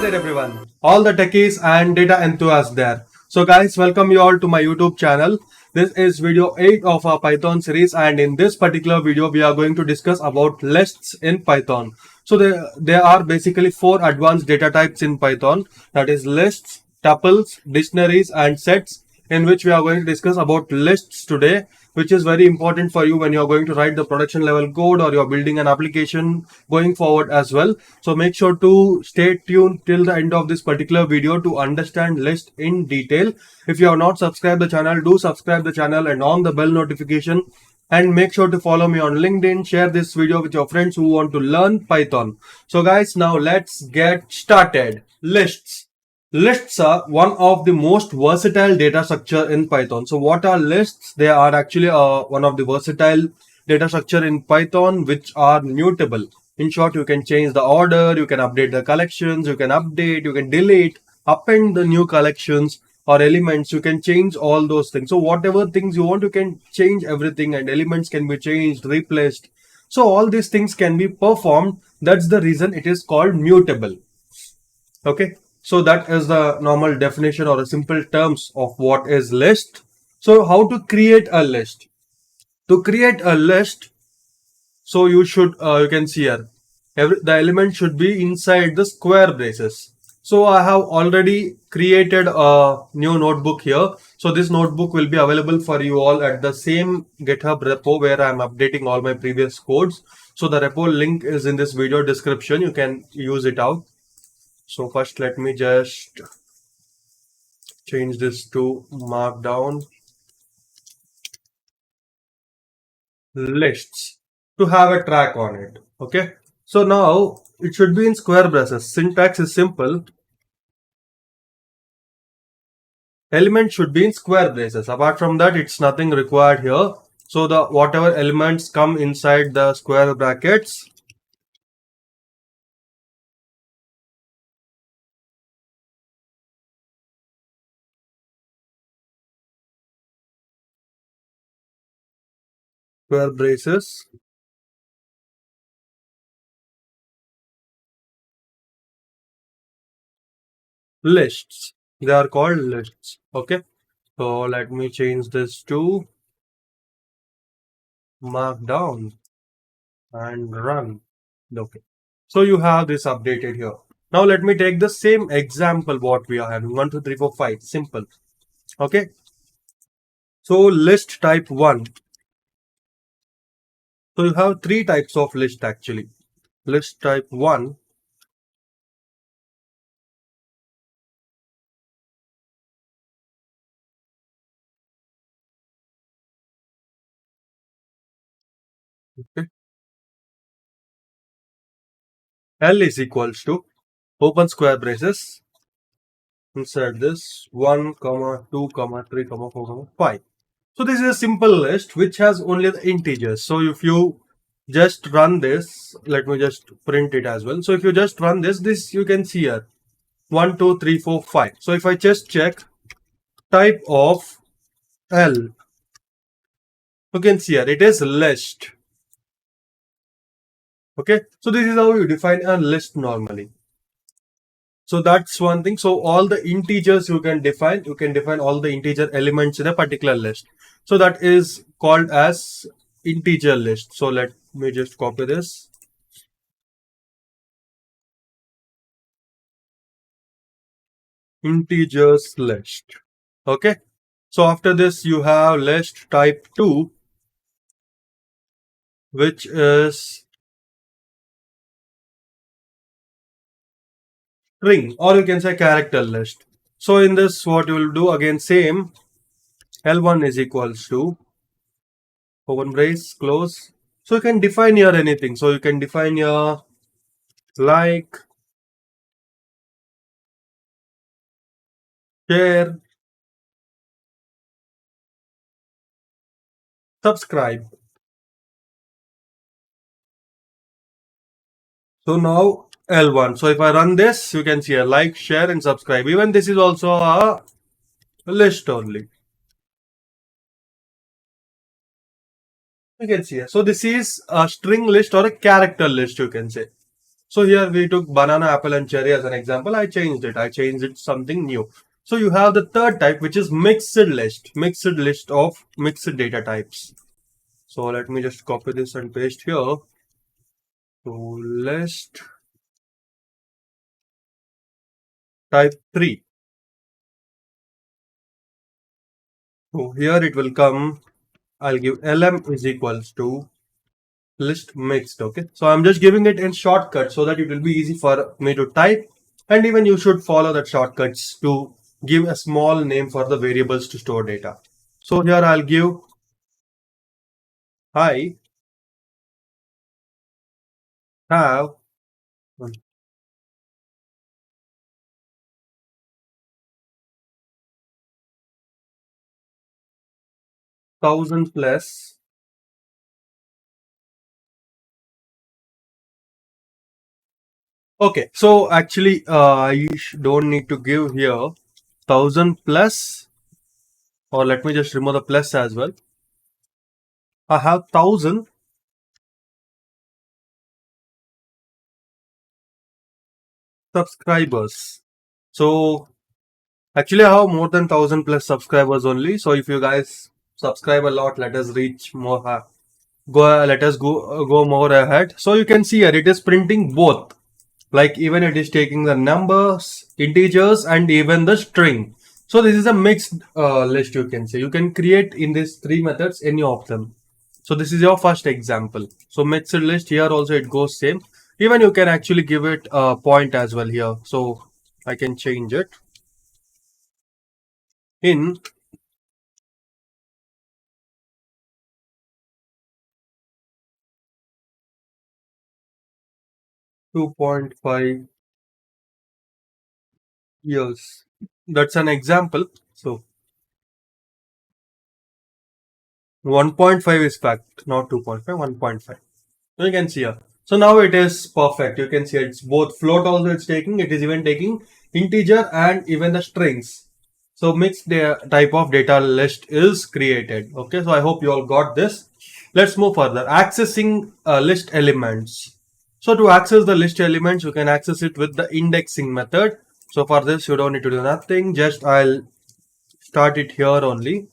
there everyone, all the techies and data enthusiasts there. So guys, welcome you all to my YouTube channel. This is video 8 of our Python series, and in this particular video we are going to discuss about lists in Python. So there are basically 4 advanced data types in Python, that is lists, tuples, dictionaries and sets, in which we are going to discuss about lists today, which is very important for you when you are going to write the production level code or you are building an application going forward as well. So make sure to stay tuned till the end of this particular video to understand list in detail. If you have not subscribed the channel, do subscribe the channel and on the bell notification, and make sure to follow me on LinkedIn. Share this video with your friends who want to learn Python. So guys, now let's get started. Lists. Lists are one of the most versatile data structure in Python. So what are lists? They are actually one of the versatile data structure in Python which are mutable. In short, you can change the order, you can update the collections, you can update, you can delete, append the new collections or elements, you can change all those things. So whatever things you want, you can change everything, and elements can be changed, replaced. So all these things can be performed. That's the reason it is called mutable. Okay. So that is the normal definition or a simple terms of what is list. So how to create a list? To create a list, so you can see here, the element should be inside the square braces. So I have already created a new notebook here. So this notebook will be available for you all at the same GitHub repo where I am updating all my previous codes. So the repo link is in this video description. You can use it out. So first let me just change this to Markdown Lists to have a track on it. Okay. So now it should be in square braces. Syntax is simple. Element should be in square braces. Apart from that, it's nothing required here. So the whatever elements come inside the square brackets, square braces, lists. They are called lists. Okay. So let me change this to Markdown and run. Okay. So you have this updated here. Now let me take the same example what we are having. 1, 2, 3, 4, 5. Simple. Okay. So list type 1. So you have 3 types of list actually. List type 1. Okay. L is equals to open square braces. Inside this 1, 2, 3, 4, 5. So this is a simple list which has only the integers. So if you just run this, let me just print it as well. So if you just run this you can see here 1, 2, 3, 4, 5. So if I just check type of L, you can see here it is list. Okay, so this is how you define a list normally. So that's one thing. So all the integers you can define all the integer elements in a particular list. So that is called as integer list. So let me just copy this. Integers list. Okay. So after this you have list type 2, which is string, or you can say character list. So in this what you will do, again same, L1 is equals to open brace, close. So you can define here anything. So you can define here like, share, subscribe. So now L1. So if I run this, you can see a like, share and subscribe. Even this is also a list only. You can see here. So this is a string list or a character list, you can say. So here we took banana, apple, and cherry as an example. I changed it. I changed it something new. So you have the third type, which is mixed list of mixed data types. So let me just copy this and paste here. So list type 3. So here it will come. I'll give lm is equals to list mixed. Okay. So I'm just giving it in shortcut so that it will be easy for me to type. And even you should follow that shortcuts to give a small name for the variables to store data. So here I'll give I have 1000 plus. Okay, so actually don't need to give here 1000 plus, or let me just remove the plus as well. I have 1000 subscribers. So actually I have more than 1000 plus subscribers only. So if you guys subscribe a lot, let us reach more. Let us go more ahead. So you can see here it is printing both. Like even it is taking the numbers, integers, and even the string. So this is a mixed list, you can say. You can create in these three methods any of them. So this is your first example. So mixed list here also it goes same. Even you can actually give it a point as well here. So I can change it in 2.5 years. That's an example. So 1.5 is fact, not 2.5, 1.5. So you can see here. So now it is perfect. You can see it's both float also it's taking. It is even taking integer and even the strings. So mixed type of data list is created. Okay. So I hope you all got this. Let's move further. Accessing list elements. So to access the list elements, you can access it with the indexing method. So for this, you don't need to do nothing. Just I'll start it here only.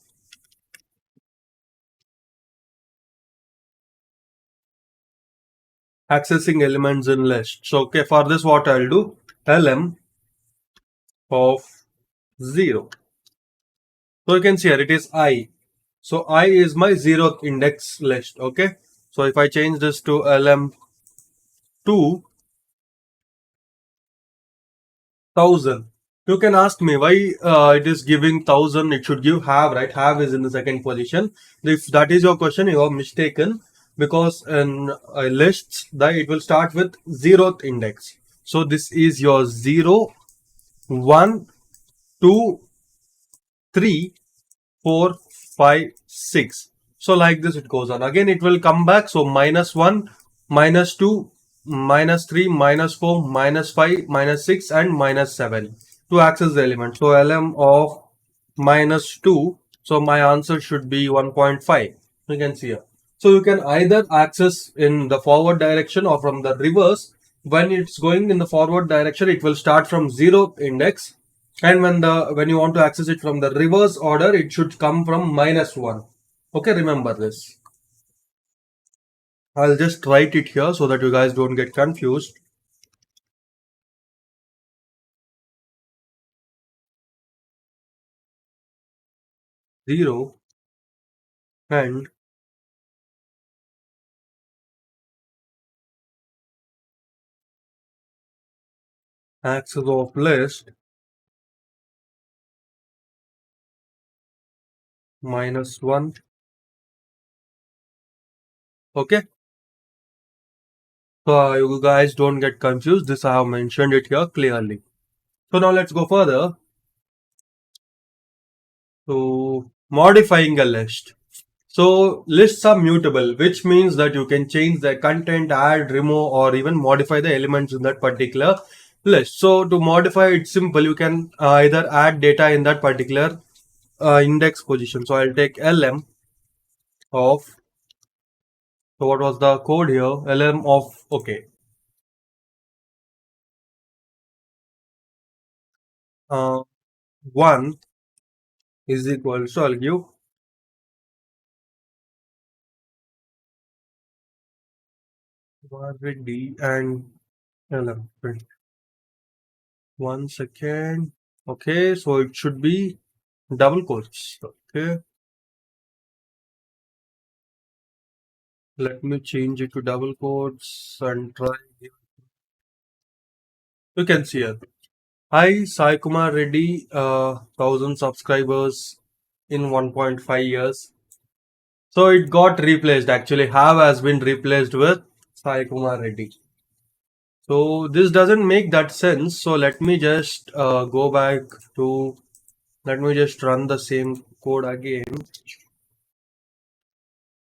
Accessing elements in list. So okay, for this what I'll do, lm of 0. So you can see here it is I. So I is my 0th index list. Okay. So if I change this to lm 2000, you can ask me why it is giving 1000. It should give have, right? Have is in the second position. If that is your question, you are mistaken, because in lists that it will start with 0th index. So this is your 0, 1, 2, 3, 4, 5, 6. So like this it goes on. Again it will come back. So -1, -2, -3, -4, -5, -6 and -7 to access the element. So lm of -2. So my answer should be 1.5. You can see here. So you can either access in the forward direction or from the reverse. When it's going in the forward direction, it will start from 0 index, and when you want to access it from the reverse order, it should come from -1. Okay, remember this. I'll just write it here so that you guys don't get confused. 0 and access of list -1. Okay, so you guys don't get confused. This I have mentioned it here clearly. So now let's go further to modifying a list. So lists are mutable, which means that you can change the content, add, remove, or even modify the elements in that particular list. So to modify it's simple. You can either add data in that particular index position. So I'll take lm of, so what was the code here? Lm of, okay. uh, 1 is equal, so I'll give Reddy and LM. Wait, 1 second. Okay, so it should be double quotes. Okay, let me change it to double quotes and try. You can see it. Hi, Sai Kumar Reddy, 1000 subscribers in 1.5 years. So it got replaced. Actually, have has been replaced with Sai Kumar Reddy. So this doesn't make that sense. So let me just go back to, let me just run the same code again.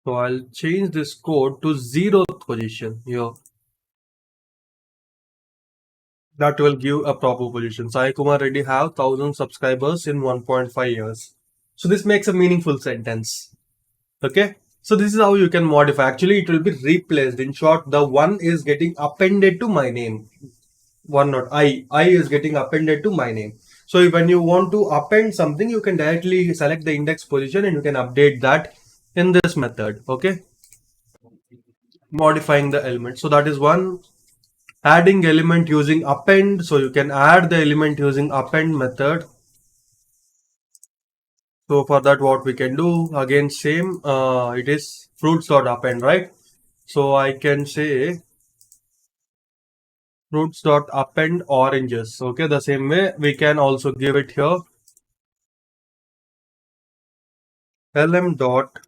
So I'll change this code to 0th position here. That will give a proper position. Sai Kumar Reddy have 1000 subscribers in 1.5 years. So this makes a meaningful sentence. Okay. So this is how you can modify. Actually, it will be replaced. In short, the one is getting appended to my name. One not I is getting appended to my name. So when you want to append something, you can directly select the index position and you can update that in this method. Okay. Modifying the element. So that is one. Adding element using append. So you can add the element using append method. So for that, what we can do, again same, it is fruits.append, right? So I can say fruits.append oranges. Okay, the same way we can also give it here lm.append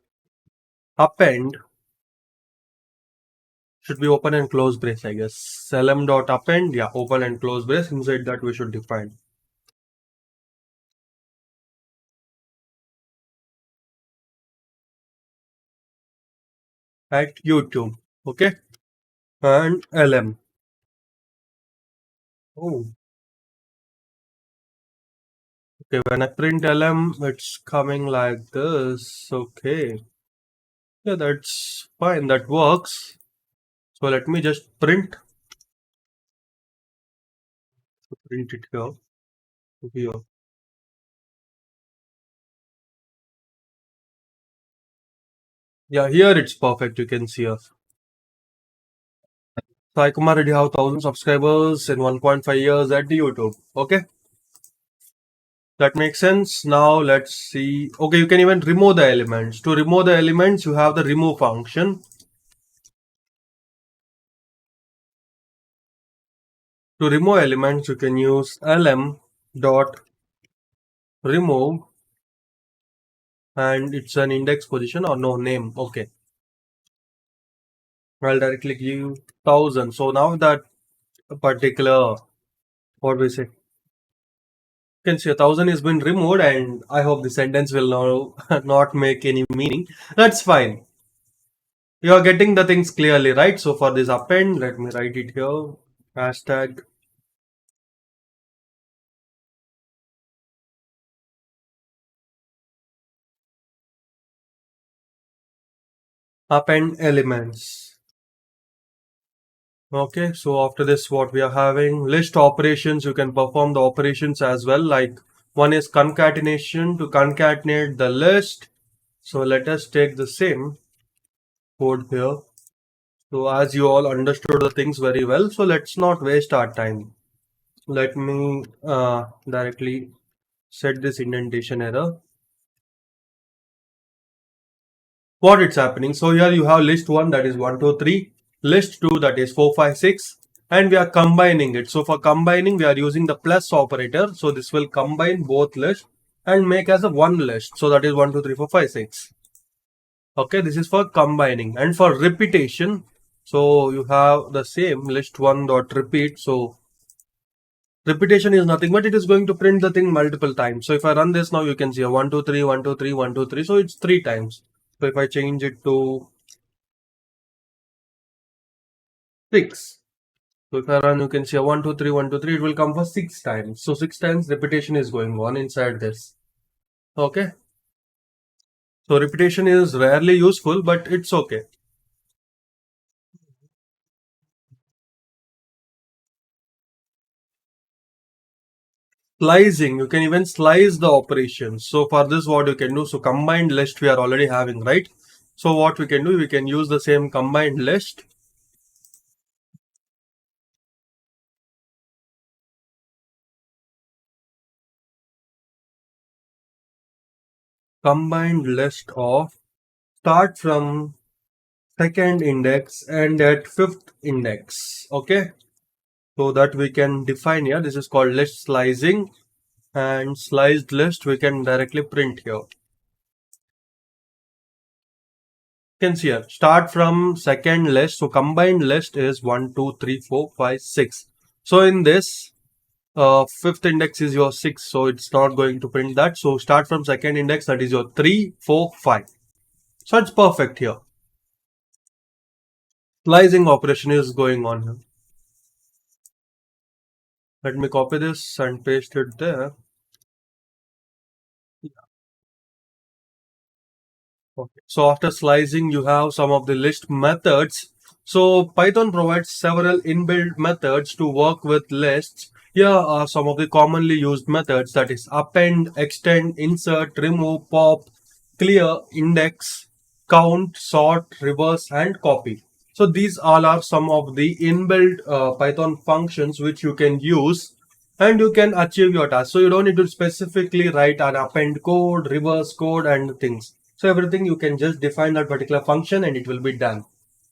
should be open and close brace, I guess. lm.append, yeah, open and close brace. Inside that we should define at YouTube. Okay, and lm. Oh, okay. When I print lm, it's coming like this. Okay, yeah, that's fine. That works. So let me just print it here. Here. Yeah, here it's perfect. You can see us. Sai Kumar already have 1000 subscribers in 1.5 years at YouTube. Okay, that makes sense. Now let's see. Okay, you can even remove the elements. To remove the elements, you have the remove function. To remove elements, you can use lm dot remove and it's an index position or no name. Okay, I'll directly give 1000. So now that particular, what we say, you can see 1000 has been removed, and I hope the sentence will now not make any meaning. That's fine. You are getting the things clearly, right? So for this append, let me write it here. Hashtag append elements. Okay, so after this, what we are having list operations. You can perform the operations as well. Like one is concatenation to concatenate the list. So let us take the same code here. So as you all understood the things very well, so let's not waste our time. Let me directly set this indentation error. What it's happening? So here you have list 1, that is 1 2 3, list 2, that is 4 5 6, and we are combining it. So for combining, we are using the plus operator. So this will combine both lists and make as a one list. So that is 1 2 3 4 5 6. Okay, this is for combining. And for repetition, so you have the same list 1 dot repeat. So repetition is nothing but it is going to print the thing multiple times. So if I run this now, you can see a 1 2 3 1 2 3 1 2 3. So it's 3 times. So if I change it to 6, so if I run, you can see a 1 2 3 1 2 3. It will come for 6 times. So 6 times repetition is going on inside this. Okay. So repetition is rarely useful, but it's okay. Slicing, you can even slice the operations. So for this, what you can do, so combined list we are already having, right? So what we can do, we can use the same combined list. Combined list of start from second index and at fifth index. Okay. So that we can define here. This is called list slicing, and sliced list we can directly print here. You can see here, start from second list. So combined list is 1, 2, 3, 4, 5, 6. So in this, fifth index is your 6. So it's not going to print that. So start from second index, that is your 3, 4, 5. So it's perfect here. Slicing operation is going on here. Let me copy this and paste it there. Okay. So after slicing, you have some of the list methods. So Python provides several inbuilt methods to work with lists. Here are some of the commonly used methods, that is append, extend, insert, remove, pop, clear, index, count, sort, reverse, and copy. So these all are some of the inbuilt Python functions which you can use and you can achieve your task. So you don't need to specifically write an append code, reverse code, and things. So everything you can just define that particular function and it will be done.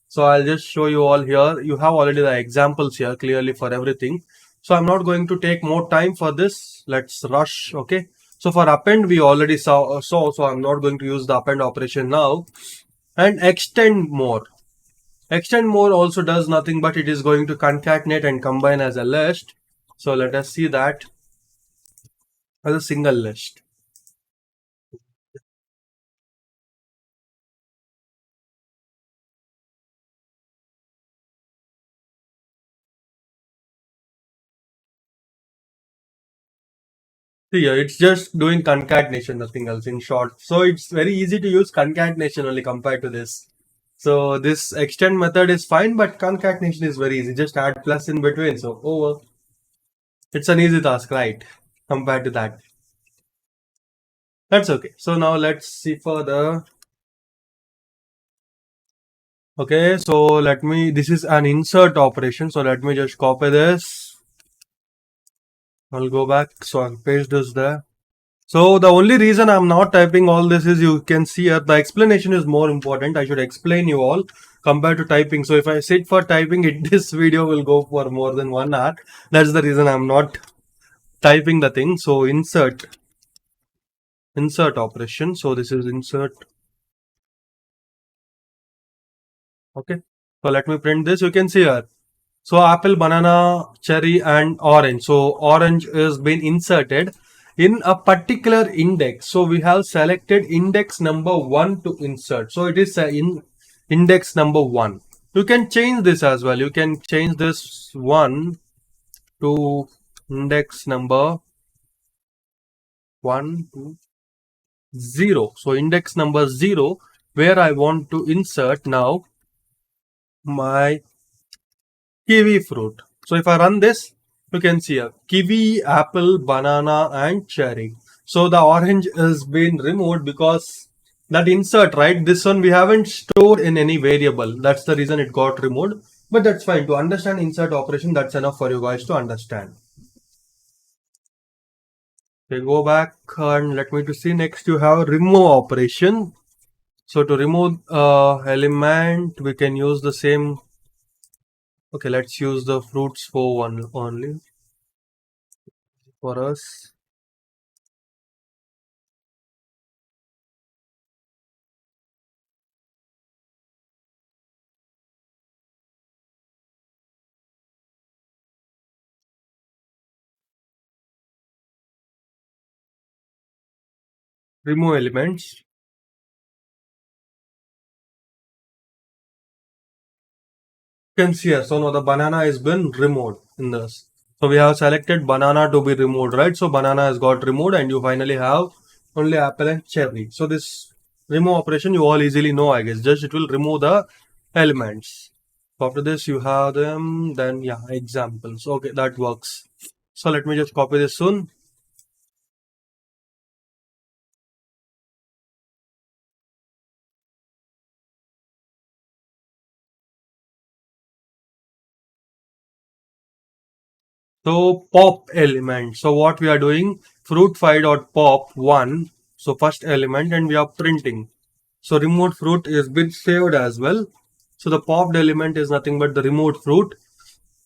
So I'll just show you all here. You have already the examples here clearly for everything. So I'm not going to take more time for this. Let's rush. Okay. So for append we already saw, so I'm not going to use the append operation now. And extend more. Extend more also does nothing but it is going to concatenate and combine as a list. So let us see that as a single list. See here, it's just doing concatenation, nothing else in short. So it's very easy to use concatenation only compared to this. So this extend method is fine, but concatenation is very easy. Just add plus in between. So over. It's an easy task, right? Compared to that. That's okay. So now let's see further. Okay, so this is an insert operation. So let me just copy this. I'll go back. So I'll paste this there. So the only reason I'm not typing all this is you can see here the explanation is more important. I should explain you all compared to typing. So if I sit for typing it, this video will go for more than 1 hour. That's the reason I'm not typing the thing. So insert operation. So this is insert. Okay. So let me print this. You can see here. So apple, banana, cherry, and orange. So orange is been inserted in a particular index. So we have selected index number 1 to insert. So it is in index number 1. You can change this as well. You can change this 1 to index number 1 to 0. So index number 0 where I want to insert now my kiwi fruit. So if I run this, you can see a kiwi, apple, banana, and cherry. So the orange is been removed because that insert, right? This one we haven't stored in any variable. That's the reason it got removed. But that's fine. To understand insert operation, that's enough for you guys to understand. Okay, go back and let me to see next. You have remove operation. So to remove element, we can use the same. Okay, let's use the fruits for one only for us. Remove elements. You can see here. So now the banana has been removed in this. So we have selected banana to be removed, right? So banana has got removed and you finally have only apple and cherry. So this remove operation you all easily know, I guess. Just it will remove the elements. After this you have them, then yeah, examples. Okay, that works. So let me just copy this soon. So pop element. So what we are doing, fruit5.pop1. So first element, and we are printing. So removed fruit is been saved as well. So the popped element is nothing but the removed fruit,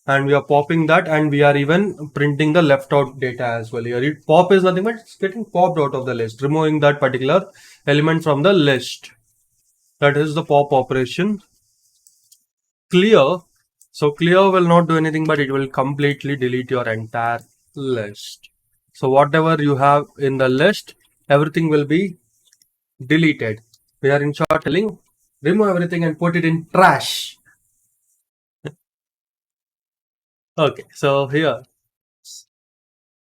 and we are popping that, and we are even printing the left out data as well. Here it pop is nothing but it's getting popped out of the list, removing that particular element from the list. That is the pop operation. Clear. So clear will not do anything, but it will completely delete your entire list. So whatever you have in the list, everything will be deleted. We are in short telling, remove everything and put it in trash. Okay, so here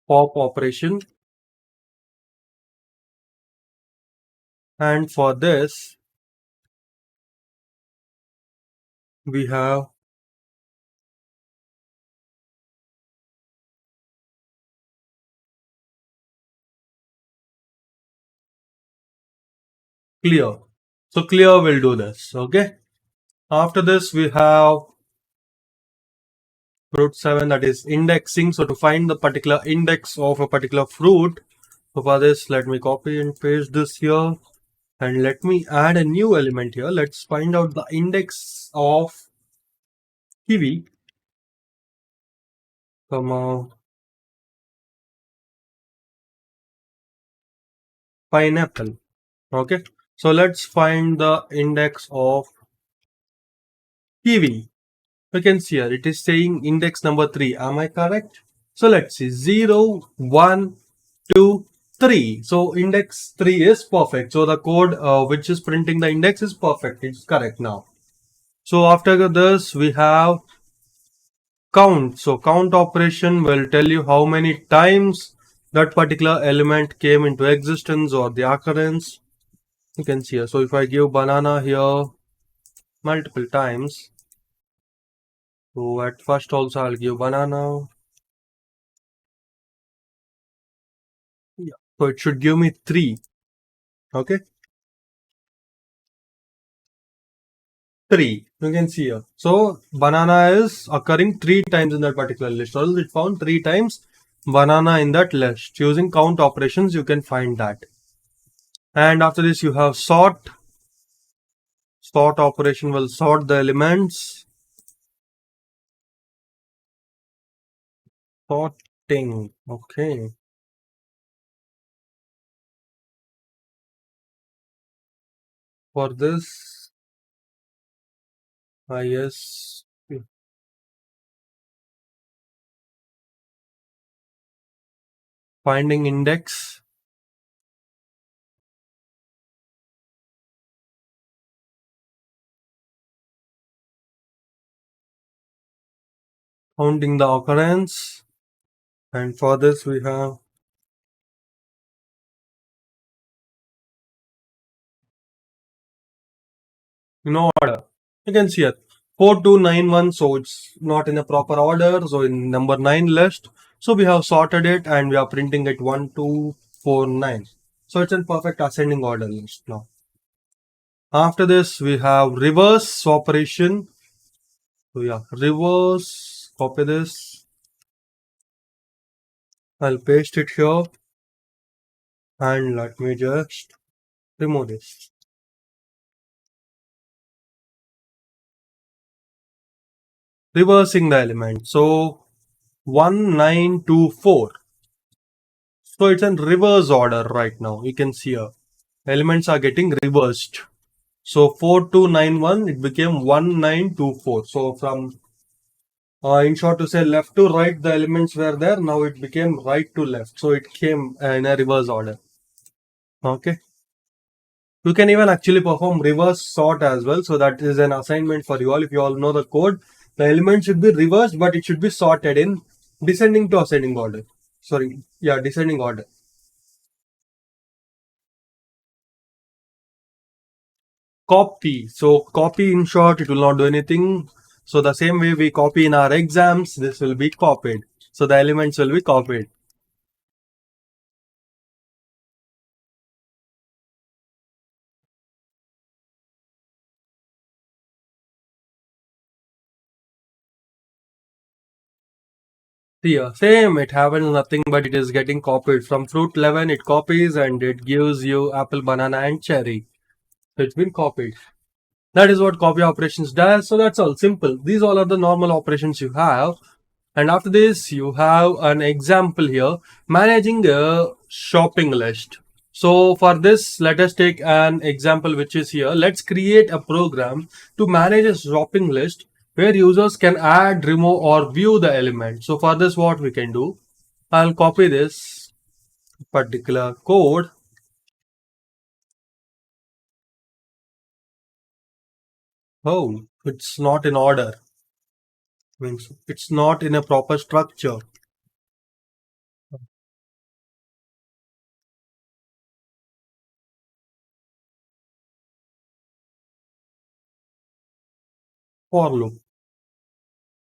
pop operation, and for this we have clear. So clear will do this. Okay. After this we have fruit 7, that is indexing. So to find the particular index of a particular fruit, so for this let me copy and paste this here, and let me add a new element here. Let's find out the index of kiwi, comma, pineapple. Okay. So let's find the index of kiwi. You can see here it is saying index number 3. Am I correct? So let's see, 0, 1, 2, 3. So index 3 is perfect. So the code which is printing the index is perfect. It's correct now. So after this we have count. So count operation will tell you how many times that particular element came into existence or the occurrence. You can see here. So if I give banana here multiple times, so at first also I'll give banana. Yeah. So it should give me 3. Okay. 3. You can see here. So banana is occurring 3 times in that particular list. Or it found 3 times banana in that list. Using count operations, you can find that. And after this, you have sort. Sort operation will sort the elements. Sorting. Okay. For this, I guess finding index, counting the occurrence, and for this we have no order. You can see it 4291, so it's not in a proper order. So in number 9 list, so we have sorted it and we are printing it 1249. So it's in perfect ascending order list now. After this, we have reverse operation. So yeah, reverse, copy this. I'll paste it here, and let me just remove this. Reversing the element. So 1924. So it's in reverse order right now. You can see here. Elements are getting reversed. So 4291, it became 1924. So from, in short to say, left to right, the elements were there. Now it became right to left. So it came in a reverse order. Okay. You can even actually perform reverse sort as well. So that is an assignment for you all. If you all know the code, the element should be reversed, but it should be sorted in descending to ascending order. Sorry. Yeah, descending order. Copy. So copy, in short, it will not do anything. So the same way we copy in our exams, this will be copied. So the elements will be copied. Here, same, it happens nothing but it is getting copied. From fruit 11, it copies and it gives you apple, banana, and cherry. So it's been copied. That is what copy operations does. So that's all simple. These all are the normal operations you have. And after this, you have an example here, managing a shopping list. So for this, let us take an example which is here. Let's create a program to manage a shopping list where users can add, remove, or view the element. So for this, what we can do, I'll copy this particular code. Oh, it's not in order. Means it's not in a proper structure. For loop.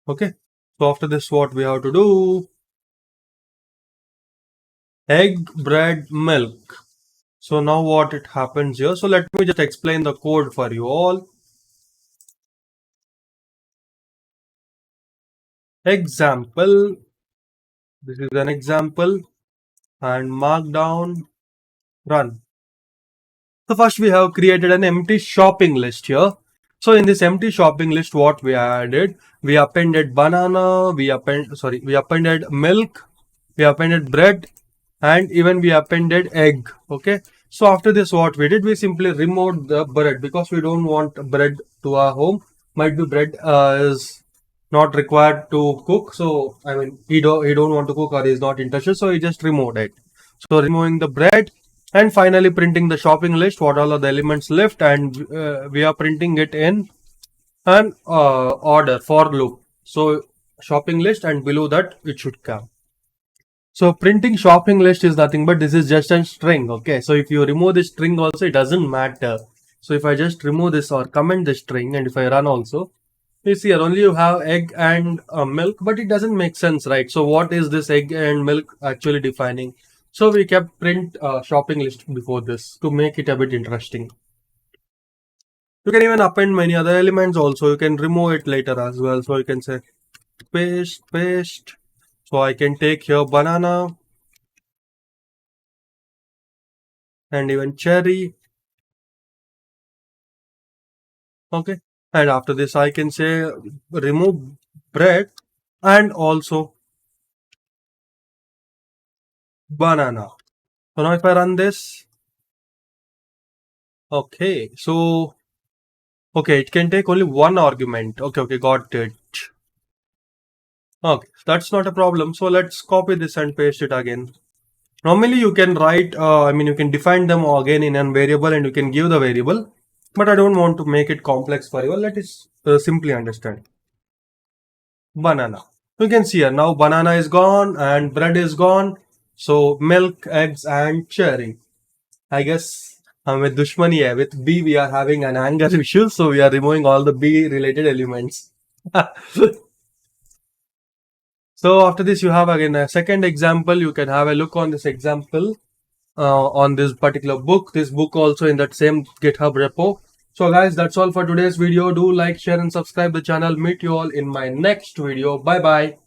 Okay. So after this, what we have to do? Egg, bread, milk. So now what it happens here? So let me just explain the code for you all. Example. This is an example and markdown run. So first we have created an empty shopping list here. So in this empty shopping list, what we added? We appended banana, we appended milk, we appended bread, and even we appended egg. Okay. So after this, what we did, we simply removed the bread because we don't want bread to our home. Might be bread is not required to cook. So I mean, he don't want to cook or he's not interested. So he just removed it. So removing the bread and finally printing the shopping list. What all are the elements left, and we are printing it in an order for loop. So shopping list and below that it should come. So printing shopping list is nothing but this is just a string. Okay. So if you remove this string also, it doesn't matter. So if I just remove this or comment the string and if I run also, you see here only you have egg and milk, but it doesn't make sense, right? So what is this egg and milk actually defining? So we kept print shopping list before this to make it a bit interesting. You can even append many other elements also. You can remove it later as well. So you can say paste. So I can take here banana and even cherry. Okay. And after this, I can say remove bread and also banana. So now if I run this, okay. So, okay, it can take only one argument. Okay, got it. Okay, that's not a problem. So let's copy this and paste it again. Normally you can write, you can define them again in a variable and you can give the variable, but I don't want to make it complex for you. Let us simply understand. Banana. You can see here now banana is gone and bread is gone. So milk, eggs and cherry. I guess with Dushmani, with B we are having an anger issue. So we are removing all the B related elements. So after this you have again a second example. You can have a look on this example on this particular book. This book also in that same GitHub repo. So guys, that's all for today's video. Do like, share and subscribe the channel. Meet you all in my next video. Bye bye.